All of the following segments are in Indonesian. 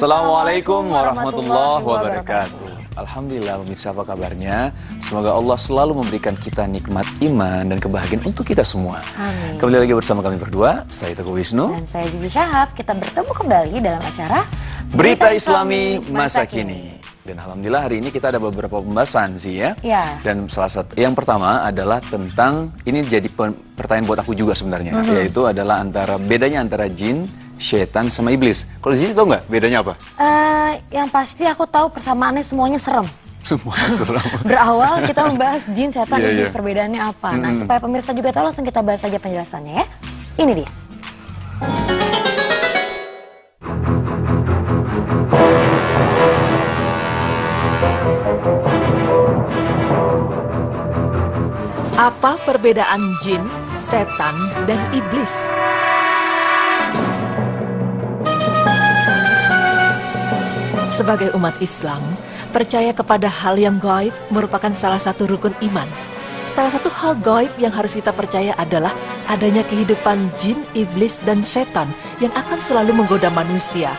Assalamualaikum warahmatullahi wabarakatuh. Alhamdulillah, pemirsa, apa kabarnya? Semoga Allah selalu memberikan kita nikmat iman dan kebahagiaan untuk kita semua. Amin. Kembali lagi bersama kami berdua, saya Teguh Wisnu. Dan saya Zizi Syahab. Kita bertemu kembali dalam acara Berita Islami Masa Kini. Dan alhamdulillah hari ini kita ada beberapa pembahasan sih ya. Ya. Dan salah satu yang pertama adalah tentang, ini jadi pertanyaan buat aku juga sebenarnya, yaitu adalah bedanya antara jin, syaitan sama iblis. Kalau Zizi tahu nggak bedanya apa? Yang pasti aku tahu persamaannya semuanya serem. Semua serem. Berawal kita membahas jin, setan, Iya, iblis, iya. perbedaannya apa. Nah, supaya pemirsa juga tahu, langsung kita bahas saja penjelasannya ya. Ini dia. Apa perbedaan jin, setan, dan iblis? Sebagai umat Islam, percaya kepada hal yang gaib merupakan salah satu rukun iman. Salah satu hal gaib yang harus kita percaya adalah adanya kehidupan jin, iblis, dan setan yang akan selalu menggoda manusia.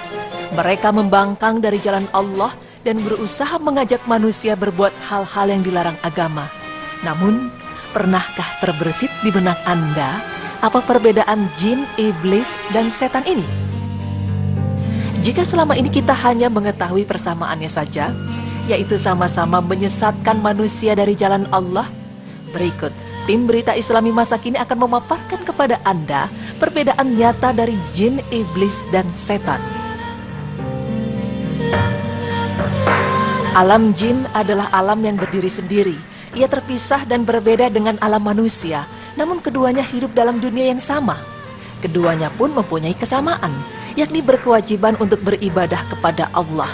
Mereka membangkang dari jalan Allah dan berusaha mengajak manusia berbuat hal-hal yang dilarang agama. Namun, pernahkah terbersit di benak Anda apa perbedaan jin, iblis, dan setan ini? Jika selama ini kita hanya mengetahui persamaannya saja, yaitu sama-sama menyesatkan manusia dari jalan Allah, berikut tim Berita Islami Masa Kini akan memaparkan kepada Anda perbedaan nyata dari jin, iblis, dan setan. Alam jin adalah alam yang berdiri sendiri. Ia terpisah dan berbeda dengan alam manusia, namun keduanya hidup dalam dunia yang sama. Keduanya pun mempunyai kesamaan, yakni berkewajiban untuk beribadah kepada Allah.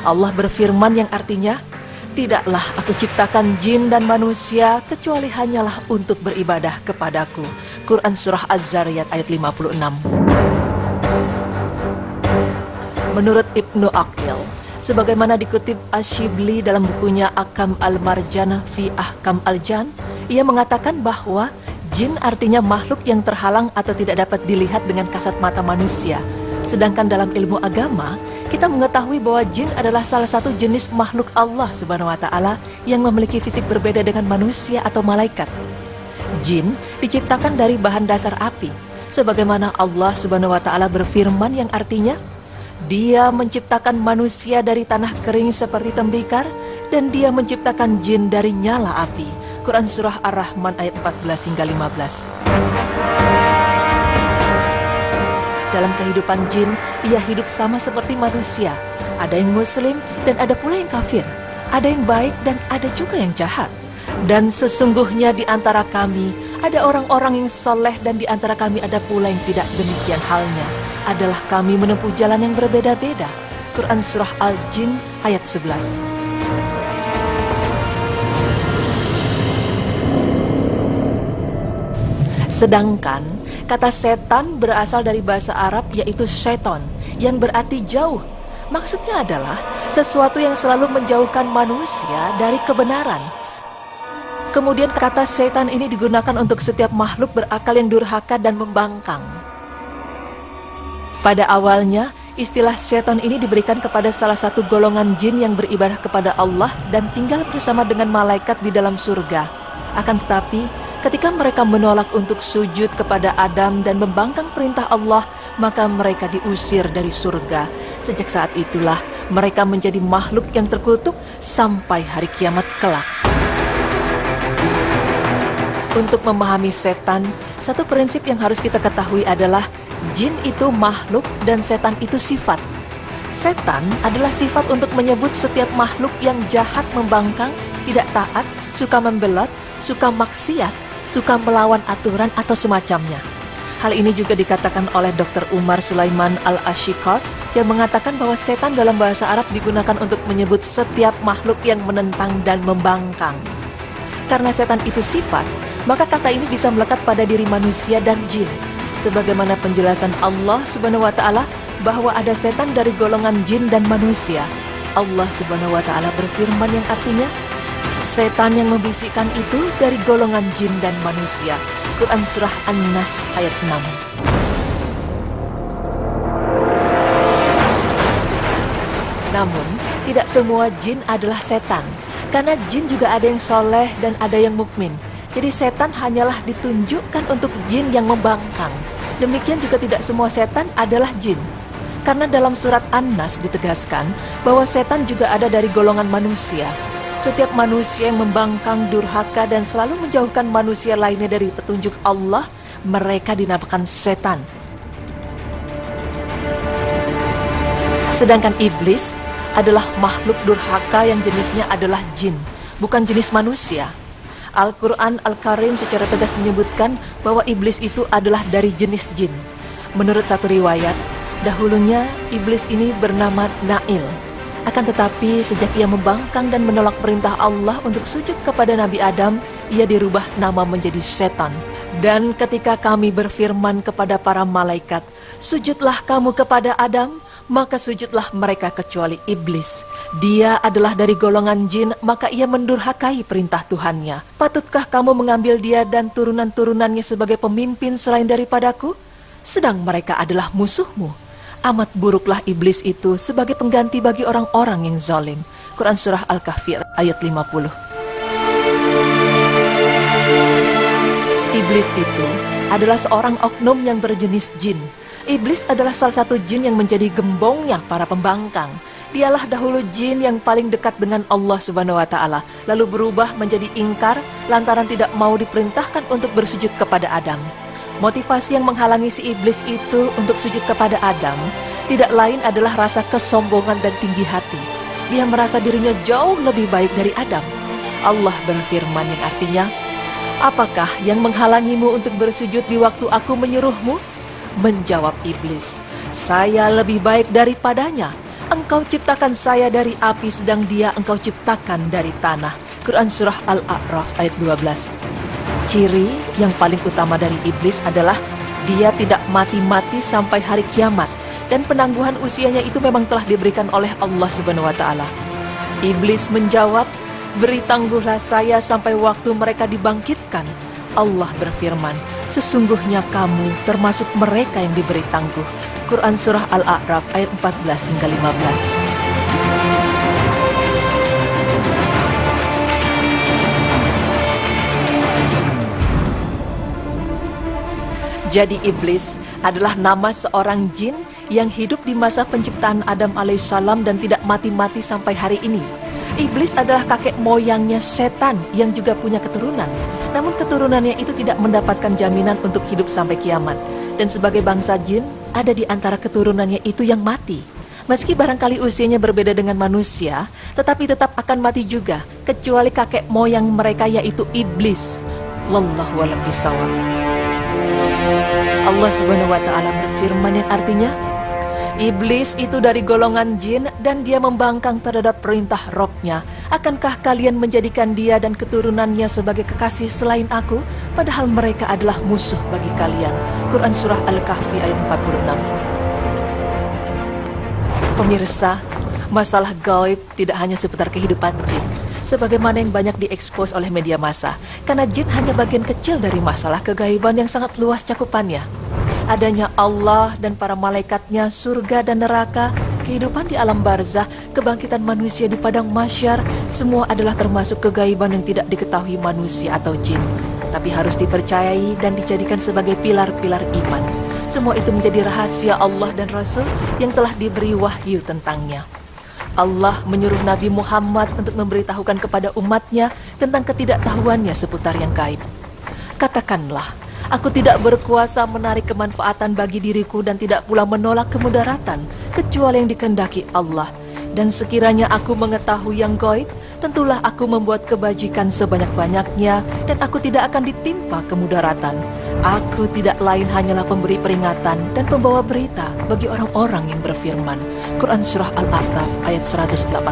Allah berfirman yang artinya, "Tidaklah aku ciptakan jin dan manusia kecuali hanyalah untuk beribadah kepadaku." Quran Surah Az-Zariyat ayat 56. Menurut Ibnu Aqil, sebagaimana dikutip Ash-Shibli dalam bukunya Ahkam al-Marjan fi Ahkam al-Jan, ia mengatakan bahwa jin artinya makhluk yang terhalang atau tidak dapat dilihat dengan kasat mata manusia. Sedangkan dalam ilmu agama, kita mengetahui bahwa jin adalah salah satu jenis makhluk Allah Subhanahu wa Ta'ala yang memiliki fisik berbeda dengan manusia atau malaikat. Jin diciptakan dari bahan dasar api, sebagaimana Allah Subhanahu wa Ta'ala berfirman yang artinya, "Dia menciptakan manusia dari tanah kering seperti tembikar, dan dia menciptakan jin dari nyala api." Quran Surah Ar-Rahman ayat 14 hingga 15. Dalam kehidupan jin, ia hidup sama seperti manusia. Ada yang muslim dan ada pula yang kafir. Ada yang baik dan ada juga yang jahat. Dan sesungguhnya di antara kami ada orang-orang yang soleh dan di antara kami ada pula yang tidak demikian halnya. Adalah kami menempuh jalan yang berbeda-beda. Quran Surah Al-Jin ayat 11. Sedangkan kata setan berasal dari bahasa Arab yaitu syaiton, yang berarti jauh. Maksudnya adalah sesuatu yang selalu menjauhkan manusia dari kebenaran. Kemudian kata setan ini digunakan untuk setiap makhluk berakal yang durhaka dan membangkang. Pada awalnya, istilah setan ini diberikan kepada salah satu golongan jin yang beribadah kepada Allah dan tinggal bersama dengan malaikat di dalam surga. Akan tetapi, ketika mereka menolak untuk sujud kepada Adam dan membangkang perintah Allah, maka mereka diusir dari surga. Sejak saat itulah mereka menjadi makhluk yang terkutuk sampai hari kiamat kelak. Untuk memahami setan, satu prinsip yang harus kita ketahui adalah jin itu makhluk dan setan itu sifat. Setan adalah sifat untuk menyebut setiap makhluk yang jahat, membangkang, tidak taat, suka membelot, suka maksiat, suka melawan aturan atau semacamnya. Hal ini juga dikatakan oleh Dr. Umar Sulaiman Al-Ashikar yang mengatakan bahwa setan dalam bahasa Arab digunakan untuk menyebut setiap makhluk yang menentang dan membangkang. Karena setan itu sifat, maka kata ini bisa melekat pada diri manusia dan jin. Sebagaimana penjelasan Allah Subhanahu wa Ta'ala bahwa ada setan dari golongan jin dan manusia. Allah Subhanahu wa Ta'ala berfirman yang artinya, setan yang membisikkan itu dari golongan jin dan manusia. Quran Surah An-Nas ayat 6. Namun, tidak semua jin adalah setan. Karena jin juga ada yang soleh dan ada yang mukmin. Jadi setan hanyalah ditunjukkan untuk jin yang membangkang. Demikian juga tidak semua setan adalah jin. Karena dalam surat An-Nas ditegaskan bahwa setan juga ada dari golongan manusia. Setiap manusia yang membangkang, durhaka, dan selalu menjauhkan manusia lainnya dari petunjuk Allah, mereka dinamakan setan. Sedangkan iblis adalah makhluk durhaka yang jenisnya adalah jin, bukan jenis manusia. Al-Quran Al-Karim secara tegas menyebutkan bahwa iblis itu adalah dari jenis jin. Menurut satu riwayat, dahulunya iblis ini bernama Nail. Akan tetapi sejak ia membangkang dan menolak perintah Allah untuk sujud kepada Nabi Adam, ia dirubah nama menjadi setan. Dan ketika kami berfirman kepada para malaikat, sujudlah kamu kepada Adam, maka sujudlah mereka kecuali iblis. Dia adalah dari golongan jin, maka ia mendurhakai perintah Tuhannya. Patutkah kamu mengambil dia dan turunan-turunannya sebagai pemimpin selain daripadaku? Sedang mereka adalah musuhmu. Amat buruklah iblis itu sebagai pengganti bagi orang-orang yang zalim. Quran Surah Al-Kahfi ayat 50. Iblis itu adalah seorang oknum yang berjenis jin. Iblis adalah salah satu jin yang menjadi gembongnya para pembangkang. Dialah dahulu jin yang paling dekat dengan Allah Subhanahu wa Ta'ala, lalu berubah menjadi ingkar lantaran tidak mau diperintahkan untuk bersujud kepada Adam. Motivasi yang menghalangi si iblis itu untuk sujud kepada Adam tidak lain adalah rasa kesombongan dan tinggi hati. Dia merasa dirinya jauh lebih baik dari Adam. Allah berfirman yang artinya, apakah yang menghalangimu untuk bersujud di waktu aku menyuruhmu? Menjawab iblis, saya lebih baik daripadanya. Engkau ciptakan saya dari api, sedang dia engkau ciptakan dari tanah. Quran Surah Al-A'raf ayat 12. Ciri yang paling utama dari iblis adalah dia tidak mati-mati sampai hari kiamat, dan penangguhan usianya itu memang telah diberikan oleh Allah Subhanahu wa Ta'ala. Iblis menjawab, beri tangguhlah saya sampai waktu mereka dibangkitkan. Allah berfirman, sesungguhnya kamu termasuk mereka yang diberi tangguh. Quran Surah Al-A'raf ayat 14 hingga 15. Jadi iblis adalah nama seorang jin yang hidup di masa penciptaan Adam alaihissalam dan tidak mati-mati sampai hari ini. Iblis adalah kakek moyangnya setan yang juga punya keturunan. Namun keturunannya itu tidak mendapatkan jaminan untuk hidup sampai kiamat. Dan sebagai bangsa jin, ada di antara keturunannya itu yang mati. Meski barangkali usianya berbeda dengan manusia, tetapi tetap akan mati juga, kecuali kakek moyang mereka yaitu iblis. Wallahu a'lam bishawab. Allah Subhanahu wa Ta'ala berfirman yang artinya, iblis itu dari golongan jin dan dia membangkang terhadap perintah Rabb-nya. Akankah kalian menjadikan dia dan keturunannya sebagai kekasih selain aku, padahal mereka adalah musuh bagi kalian. Quran Surah Al-Kahfi ayat 46. Pemirsa, masalah gaib tidak hanya seputar kehidupan jin, sebagaimana yang banyak diekspos oleh media massa, karena jin hanya bagian kecil dari masalah kegaiban yang sangat luas cakupannya. Adanya Allah dan para malaikatnya, surga dan neraka, kehidupan di alam barzah, kebangkitan manusia di padang mahsyar, semua adalah termasuk kegaiban yang tidak diketahui manusia atau jin, tapi harus dipercayai dan dijadikan sebagai pilar-pilar iman. Semua itu menjadi rahasia Allah dan Rasul yang telah diberi wahyu tentangnya. Allah menyuruh Nabi Muhammad untuk memberitahukan kepada umatnya tentang ketidaktahuannya seputar yang gaib. Katakanlah, aku tidak berkuasa menarik kemanfaatan bagi diriku dan tidak pula menolak kemudaratan, kecuali yang dikehendaki Allah. Dan sekiranya aku mengetahui yang gaib, tentulah aku membuat kebajikan sebanyak-banyaknya dan aku tidak akan ditimpa kemudaratan. Aku tidak lain hanyalah pemberi peringatan dan pembawa berita bagi orang-orang yang berfirman. Quran Surah Al-A'raf ayat 188.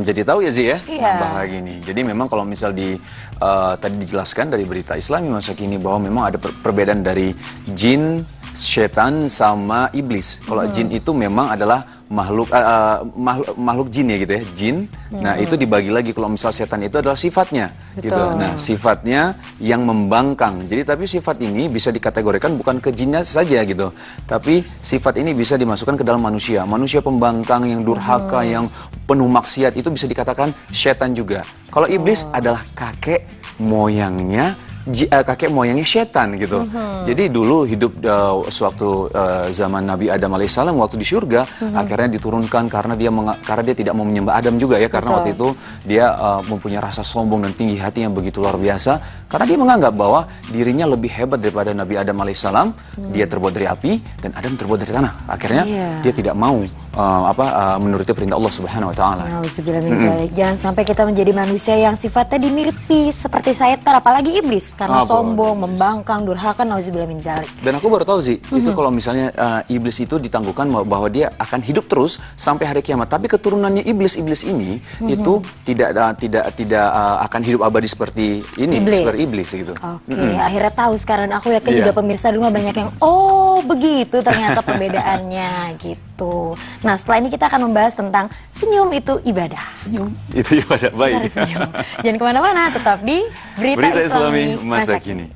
Jadi tahu ya Zi ya, Iya. nambah lagi nih. Jadi memang kalau misal tadi dijelaskan dari berita Islami masa kini bahwa memang ada perbedaan dari jin, setan sama iblis. Kalau jin itu memang adalah makhluk jin ya gitu ya, jin. Nah, itu dibagi lagi kalau misal setan itu adalah sifatnya gitu. Nah, sifatnya yang membangkang. Jadi tapi sifat ini bisa dikategorikan bukan ke jinnya saja gitu. Tapi sifat ini bisa dimasukkan ke dalam manusia. Manusia pembangkang yang durhaka, yang penuh maksiat itu bisa dikatakan setan juga. Kalau iblis adalah kakek moyangnya setan gitu. Jadi dulu hidup sewaktu zaman Nabi Adam alaihissalam waktu di surga, akhirnya diturunkan karena dia tidak mau menyembah Adam juga ya, karena waktu itu dia mempunyai rasa sombong dan tinggi hati yang begitu luar biasa, karena dia menganggap bahwa dirinya lebih hebat daripada Nabi Adam alaihissalam. Dia terbuat dari api dan Adam terbuat dari tanah. Akhirnya dia tidak mau menuruti perintah Allah Subhanahu wa taala. Jangan sampai kita menjadi manusia yang sifatnya dimiripi seperti setan, apalagi iblis, karena sombong, membangkang, durhaka, nauzubillah min dzalik. Dan aku baru tahu sih, itu kalau misalnya iblis itu ditangguhkan bahwa dia akan hidup terus sampai hari kiamat. Tapi keturunannya iblis ini itu tidak akan hidup abadi seperti ini, seperti iblis gitu. Akhirnya tahu sekarang. Aku yakin juga pemirsa di rumah banyak yang begitu ternyata perbedaannya gitu. Nah, setelah ini kita akan membahas tentang senyum itu ibadah. Senyum itu ibadah, baik. Jangan kemana-mana, tetap di Berita Islami Masa Kini.